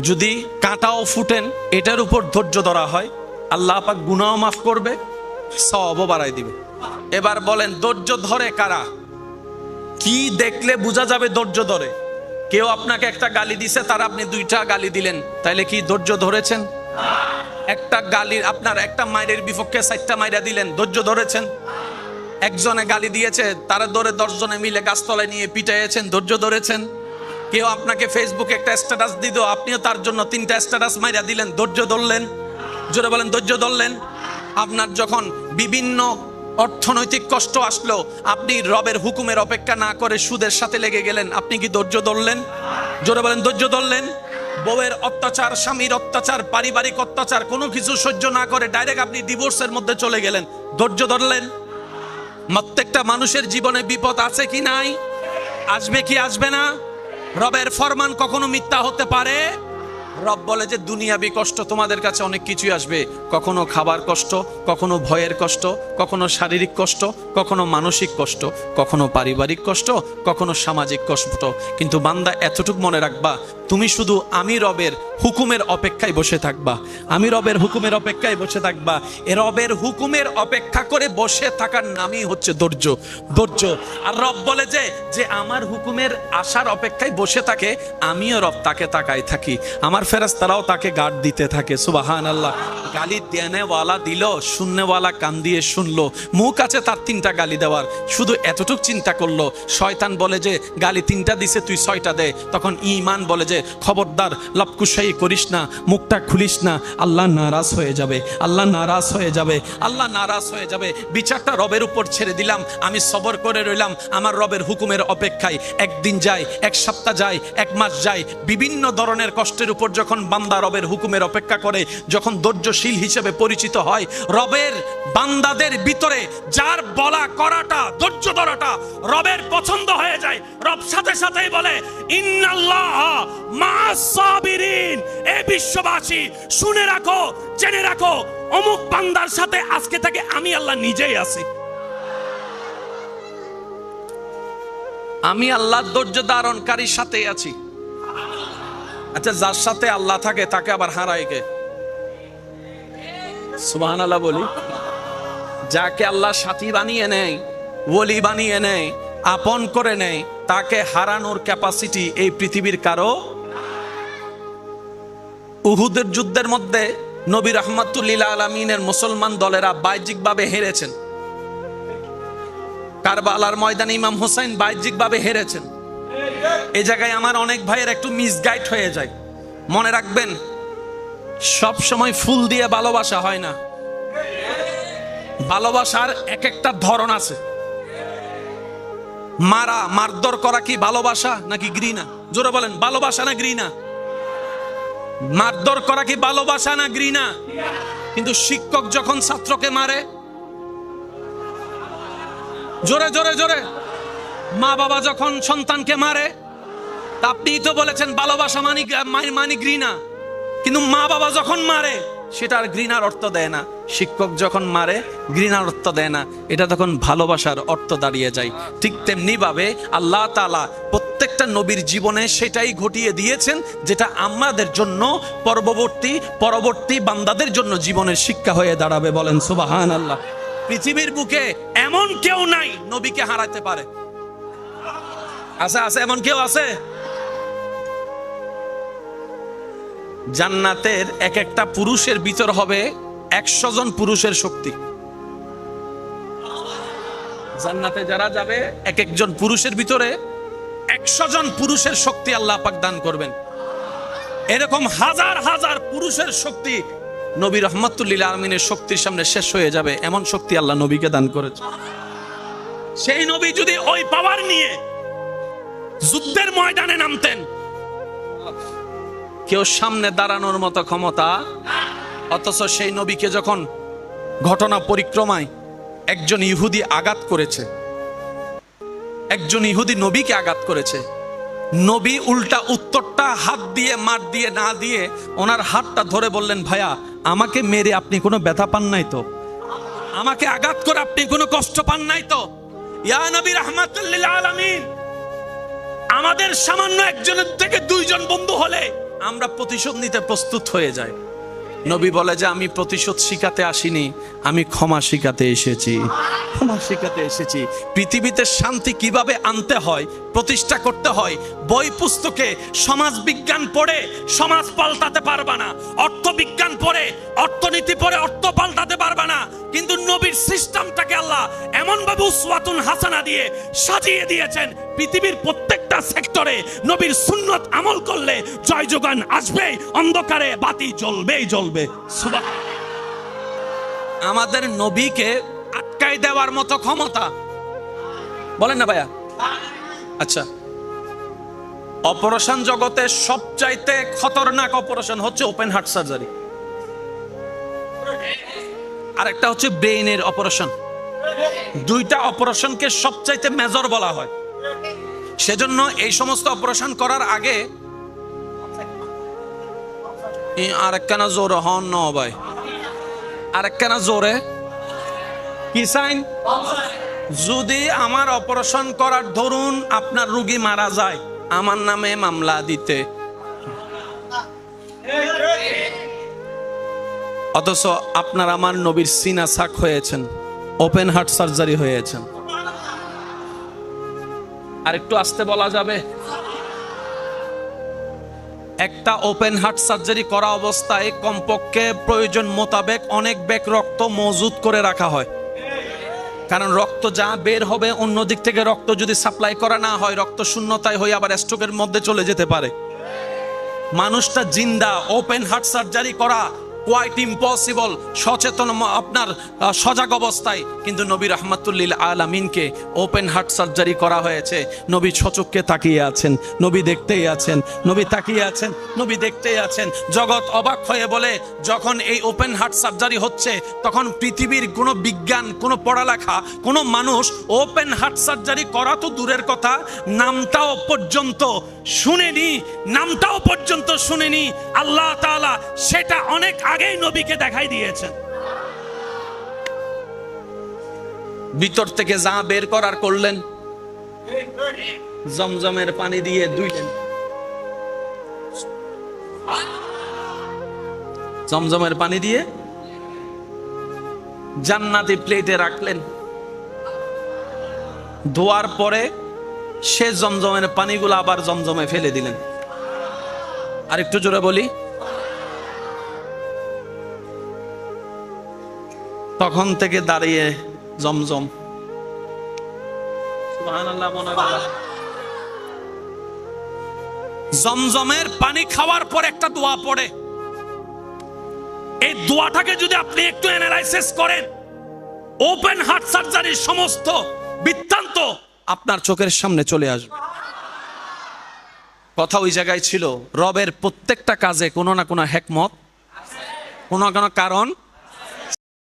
যদি কাঁটাও ফুটেন এটার উপর ধৈর্য ধরা হয়, আল্লাহ পাক গুনাহও মাফ করবে, সওয়াবও বাড়াই দিবে। এবার বলেন ধৈর্য ধরে কারা? কি দেখলে বোঝা যাবে ধৈর্য ধরে? কেউ আপনাকে একটা গালি দিছে, তার আপনি 2টা গালি দিলেন, তাইলে কি ধৈর্য ধরেছেন? একটা গালির আপনার একটা মায়ের বিপক্ষে 4টা মাইরা দিলেন, ধৈর্য ধরেছেন? একজনে গালি দিয়েছে, তারা ধরে 10 জনে মিলে গাছতলায় নিয়ে পিটাইয়েছেন, ধৈর্য ধরেছেন? কেউ আপনাকে ফেসবুকে একটা স্ট্যাটাস দিল, আপনিও তার জন্য 3টা স্ট্যাটাস মাইরা দিলেন, ধৈর্য ধরলেন? জোরে বলেন, ধৈর্য ধরলেন? আপনার যখন বিভিন্ন অর্থনৈতিক কষ্ট আসলো, আপনি রবের হুকুমের অপেক্ষা না করে সুদের সাথে লেগে গেলেন, আপনি কি ধৈর্য ধরলেন? জোরে বলেন, ধৈর্য ধরলেন? বউয়ের অত্যাচার, স্বামীর অত্যাচার, পারিবারিক অত্যাচার, কোনো কিছু সহ্য না করে ডাইরেক্ট আপনি ডিভোর্সের মধ্যে চলে গেলেন, ধৈর্য ধরলেন? প্রত্যেকটা মানুষের জীবনে বিপদ আছে কি নাই? আসবে কি আসবে না? রবের ফরমান কখনো মিথ্যা হতে পারে? রব বলে যে দুনিয়াবি কষ্ট তোমাদের কাছে অনেক কিছুই আসবে, কখনো খাবার কষ্ট, কখনো ভয়ের কষ্ট, কখনো শারীরিক কষ্ট, কখনো মানসিক কষ্ট, কখনো পারিবারিক কষ্ট, কখনো সামাজিক কষ্ট। কিন্তু বান্দা এতটুকু মনে রাখবা, তুমি শুধু আমি রবের হুকুমের অপেক্ষায় বসে থাকবা, আমি রবের হুকুমের অপেক্ষায় বসে থাকবা। এ রবের হুকুমের অপেক্ষা করে বসে থাকার নামই হচ্ছে ধৈর্য। ধৈর্য। আর রব বলে যে আমার হুকুমের আশার অপেক্ষায় বসে থাকে, আমিও রব তাকে তাকায় থাকি, আমার ফেরেশতারাও তাকে গার্ড দিতে থাকে। সুবহানাল্লাহ। গালি দেনেওয়ালা দিল, শুননেওয়ালা কান দিয়ে শুনলো। মুখ আছে তার 3টা গালি দেওয়ার, শুধু এতটুক চিন্তা করলো। শয়তান বলে যে গালি 3টা দিছে, তুই 6টা দে। তখন ঈমান বলে যে খবরদার, লপকুশাই করিস না, মুখটা খুলিস না, আল্লাহ নারাজ হয়ে যাবে, আল্লাহ নারাজ হয়ে যাবে, আল্লাহ নারাজ হয়ে যাবে। বিচারটা রবের উপর ছেড়ে দিলাম, আমি সবর করে রইলাম আমার রবের হুকুমের অপেক্ষায়। একদিন যায়, 1 সপ্তাহ যায়, 1 মাস যায়, বিভিন্ন ধরনের কষ্টের উপর যখন বান্দা রবের হুকুমের অপেক্ষা করে, যখন ধৈর্যশীল হিসেবে পরিচিত হয়, রবের বান্দাদের ভিতরে যার বলা করাটা, ধৈর্য ধরাটা রবের পছন্দ হয়ে যায়, রব সাথে সাথেই বলে ইন্নাল্লাহ মা'আস সাবিরিন। এ বিশ্ববাসী শুনে রাখো, জেনে রাখো, অমুক বান্দার সাথে আজকে থেকে আমি আল্লাহ নিজেই আছি। আমি আল্লাহ ধৈর্য ধারণকারীর সাথেই আছি। আচ্ছা, যার সাথে আল্লাহ থাকে তাকে আবার হারায় কে? সুবহানাল্লাহ বলি। যাকে আল্লাহ সাথী বানিয়ে নেয়, ওলি বানিয়ে নেয়, আপন করে নেয়, তাকে হারানোর ক্যাপাসিটি এই পৃথিবীর কারো। উহুদের যুদ্ধের মধ্যে নবী রাহমাতুল্লিল আলামিনের মুসলমান দলেরা বাহ্যিকভাবে হেরেছেন। কারবালার ময়দানে ইমাম হোসেন বাহ্যিকভাবে হেরেছেন। এই জায়গায় আমার অনেক ভাইয়ের একটু মিসগাইড হয়ে যায়। মনে রাখবেন, সব সময় ফুল দিয়ে ভালোবাসা হয় না। ভালোবাসার এক একটা ধরন আছে। মারধর করা কি ভালোবাসা নাকি ঘৃণা? জোরে বলেন, ভালোবাসা না ঘৃণা? মারধর করা কি ভালোবাসা না ঘৃণা? কিন্তু শিক্ষক যখন ছাত্রকে মারে, জোরে জোরে জোরে, মা বাবা যখন সন্তানকে মারে, আপনি তো বলেছেন ভালোবাসা মানি ঘৃণা। কিন্তু মা বাবা যখন মারে সেটা আর ঘৃণার অর্থ দেয় না। শিক্ষক যখন মারে ঘৃণার অর্থ দেয় না, এটা তখন ভালোবাসার অর্থ দাঁড়িয়ে যায়। ঠিক তেমনি ভাবে আল্লাহ তাআলা প্রত্যেকটা নবীর জীবনে সেটাই ঘটিয়ে দিয়েছেন, যেটা আমাদের জন্য পরবর্তী বান্দাদের জন্য জীবনের শিক্ষা হয়ে দাঁড়াবে। বলেন সুবহানাল্লাহ। পৃথিবীর বুকে এমন কেউ নাই নবীকে হারাতে পারে। আছে? আছে এমন কেউ আছে? জান্নাতের এক একটা পুরুষের ভিতর হবে 100 জন পুরুষের শক্তি। জান্নাতে যারা যাবে এক একজন পুরুষের ভিতরে 100 জন পুরুষের শক্তি আল্লাহ পাক দান করবেন। এরকম হাজার হাজার পুরুষের শক্তি নবী রাহমাতুল্লিল আলামিনের শক্তির সামনে শেষ হয়ে যাবে, এমন শক্তি আল্লাহ নবীকে দান করেছে। সেই নবী যদি ওই পাওয়ার নিয়ে যুদ্ধের ময়দানে নামতেন, কেউ সামনে দাঁড়ানোর মতো ক্ষমতা। অথচ সেই নবীকে যখন ঘটনা পরিক্রমায় একজন ইহুদি আঘাত করেছে, একজন ইহুদি নবীকে আঘাত করেছে, নবী উল্টা উত্তরটা হাত দিয়ে মার দিয়ে না দিয়ে ওনার হাতটা ধরে বললেন, ভাইয়া আমাকে মেরে আপনি কোনো ব্যথা পান নাই তো? আমাকে আঘাত করে আপনি কোনো কষ্ট পান নাই তো? ইয়া নবী রাহমাতুল লিল আলামিন, আমাদের সামান্য একজনের থেকে 2 জন বন্ধু হলে আমরা প্রতিশোধ নিতে প্রস্তুত হয়ে যাই। নবী বলে যে আমি প্রতিশোধ শিখাতে আসিনি, আমি ক্ষমা শিখাতে এসেছি। ক্ষমা শিখাতে এসেছি। পৃথিবীতে শান্তি কিভাবে আনতে হয়, প্রতিষ্ঠা করতে হয়, বই পুস্তকে সমাজ বিজ্ঞান পড়ে সমাজ পাল্টাতে পারবা না, অর্থবিজ্ঞান পড়ে অর্থনীতি পড়ে অর্থ পাল্টাতে পারবা না। কিন্তু নবীর সিস্টেমটাকে আল্লাহ এমন ভাবে উসওয়াতুন হাসানা দিয়ে সাজিয়ে দিয়েছেন, পৃথিবীর প্রত্যেকটা সেক্টরে নবীর সুন্নত আমল করলে জয় যোগান আসবে, অন্ধকারে বাতি জ্বলবেই জ্বলবে। আমাদের নবীকে আটকাই দেওয়ার মতো ক্ষমতা বলেন না ভাইয়া? আচ্ছা, অপারেশন জগতে সবচাইতে খতরনাক অপারেশন হচ্ছে ওপেন হার্ট সার্জারি, আর একটা হচ্ছে ব্রেইনের অপারেশন। দুইটা অপারেশনকে সবচাইতে মেজর বলা হয়। সেজন্য এই সমস্ত অপারেশন করার আগে আরেকখানা জোরে হন ন ভাই, আরেকখানা জোরে কি সাইন? যদি আমার অপারেশন করার ধরুন আপনার রোগী মারা যায়, আমার নামে মামলা দিতে, অথচ আপনার আমার নবীর সিনা সাক হয়েছেন, ওপেন হার্ট সার্জারি হয়েছেন। আর একটু আস্তে বলা যাবে? একটা ওপেন হার্ট সার্জারি করা অবস্থায় কমপক্ষে প্রয়োজন মোতাবেক অনেক ব্যাগ রক্ত মজুত করে রাখা হয়। কারণ রক্ত যা বের হবে, অন্য দিক থেকে রক্ত যদি সাপ্লাই করা না হয়, রক্ত শূন্যতায় হয়ে আবার স্ট্রোকের মধ্যে চলে যেতে পারে। মানুষটা জিন্দা, ওপেন হার্ট সার্জারি করা কোয়াইট ইম্পসিবল, সচেতন আপনার সজাগ অবস্থায়। কিন্তু নবী রাহমাতুল আলামিনকে ওপেন হার্ট সার্জারি করা হয়েছে। নবী সচক্ষে তাকিয়ে আছেন, নবী দেখতেই আছেন, নবী তাকিয়ে আছেন, নবী দেখতেই আছেন। জগৎ অবাক হয়ে বলে, যখন এই ওপেন হার্ট সার্জারি হচ্ছে তখন পৃথিবীর কোনো বিজ্ঞান, কোনো পড়ালেখা, কোনো মানুষ ওপেন হার্ট সার্জারি করা তো দূরের কথা, নামটাও পর্যন্ত শুনেনি, নামটাও পর্যন্ত শুনেনি। আল্লাহ তাআলা সেটা অনেক আগেই নবীকে দেখাই দিয়েছেন। ভিতর থেকে যা বের করার করলেন, জমজমের পানি দিয়ে ধুইলেন, জমজমের পানি দিয়ে জান্নাতি প্লেটে রাখলেন। ধোয়ার পরে সে জমজমের পানিগুলো আবার জমজমে ফেলে দিলেন। আর একটু জোরে বলি, তখন থেকে দাঁড়িয়ে জমজম, সুবহানাল্লাহ, মনে হয় জমজমের পানি খাওয়ার পর একটা দোয়া পড়ে। এই দোয়াটাকে যদি আপনি একটু অ্যানালাইসিস করেন, ওপেন হার্ট সার্জারির সমস্ত বৃত্তান্ত আপনার চোখের সামনে চলে আসবে। কথা ওই জায়গায় ছিল, রবের প্রত্যেকটা কাজে কোনো না কোনো হিকমত, কোনো না কোনো কারণ